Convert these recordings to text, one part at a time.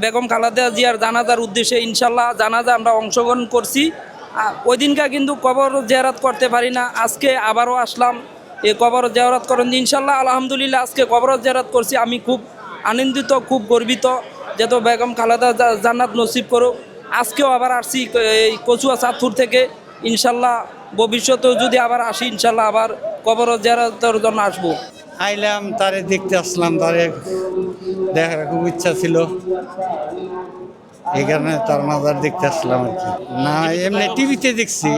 বেগম খালেদা জিয়ার জানাজার উদ্দেশ্যে ইনশাল্লাহ জানাজা আমরা অংশগ্রহণ করছি। ওই দিনকা কিন্তু কবর জিয়ারত করতে পারি না, আজকে আবারও আসলাম এই কবর জিয়ারত করেন ইনশাল্লাহ। আলহামদুলিল্লাহ আজকে কবর জিয়ারত করছি, আমি খুব আনন্দিত, খুব গর্বিত যেহেতু বেগম খালেদা জান্নাত নসিব করুক। আজকেও আবার আসছি এই কচুয়া চাঁদপুর থেকে, ইনশাল্লাহ ভবিষ্যতেও যদি আবার আসি ইনশাল্লাহ আবার কবর জিয়ারতের জন্য আসবো। আইলাম তারে দেখতে আসলাম, তারে দেখার খুব ইচ্ছা ছিল, এই কারণে তার মাজার দেখতে আসলাম আর কি। না এমনি টিভিতে দেখছি,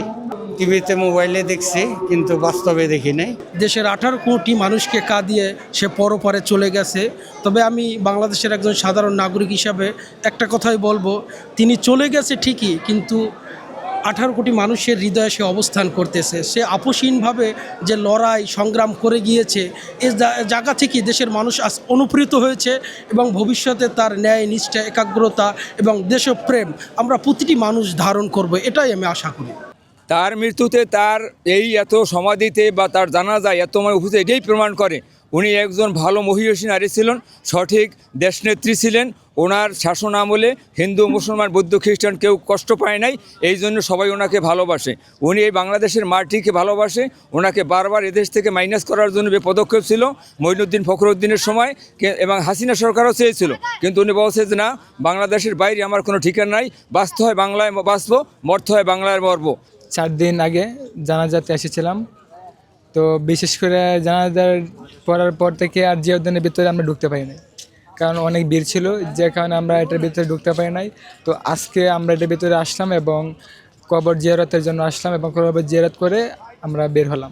টিভিতে মোবাইলে দেখছি, কিন্তু বাস্তবে দেখি নাই। দেশের 18 কোটি মানুষকে কাঁদিয়ে সে পরপারে চলে গেছে। তবে আমি বাংলাদেশের একজন সাধারণ নাগরিক হিসাবে একটা কথাই বলবো, তিনি চলে গেছে ঠিকই, কিন্তু 18 কোটি মানুষের হৃদয়ে সে অবস্থান করতেছে। সে আপোষহীনভাবে যে লড়াই সংগ্রাম করে গিয়েছে, এ জায়গা থেকেই দেশের মানুষ আজ অনুপ্রাণিত হয়েছে এবং ভবিষ্যতে তার ন্যায় নিষ্ঠা, একাগ্রতা এবং দেশপ্রেম আমরা প্রতিটি মানুষ ধারণ করব, এটাই আমি আশা করি। তার মৃত্যুতে তার এই এত সমাধিতে বা তার জানাজায় এত উপস্থিত, এটাই প্রমাণ করে উনি একজন ভালো মহিষী নারী ছিলেন, সঠিক দেশনেত্রী ছিলেন। ওনার শাসন আমলে হিন্দু, মুসলমান, বৌদ্ধ, খ্রিস্টান কেউ কষ্ট পায় নাই, এই জন্য সবাই ওনাকে ভালোবাসে। উনি এই বাংলাদেশের মাটিকে ভালোবাসে। ওনাকে বারবার এদেশ থেকে মাইনাস করার জন্য পদক্ষেপ ছিল মঈনুদ্দিন ফখরুদ্দিনের সময়, এবং হাসিনা সরকারও চেয়েছিল, কিন্তু উনি বলছে যে না, বাংলাদেশের বাইরে আমার কোনো ঠিকানা নাই, বাঁচতে হয় বাংলায় বাঁচবো, মরতে হয় বাংলায় মরবো। 4 দিন আগে জানাজাতে এসেছিলাম, তো বিশেষ করে জানাজার পড়ার পর থেকে আর জিয়া উদ্যানের ভিতরে আমরা ঢুকতে পারি নাই, কারণ অনেক ভিড় ছিল, যে কারণে আমরা এটার ভিতরে ঢুকতে পারি নাই। তো আজকে আমরা এটার ভিতরে আসলাম এবং কবর জিয়ারতের জন্য আসলাম এবং কবর জিয়ারত করে আমরা বের হলাম।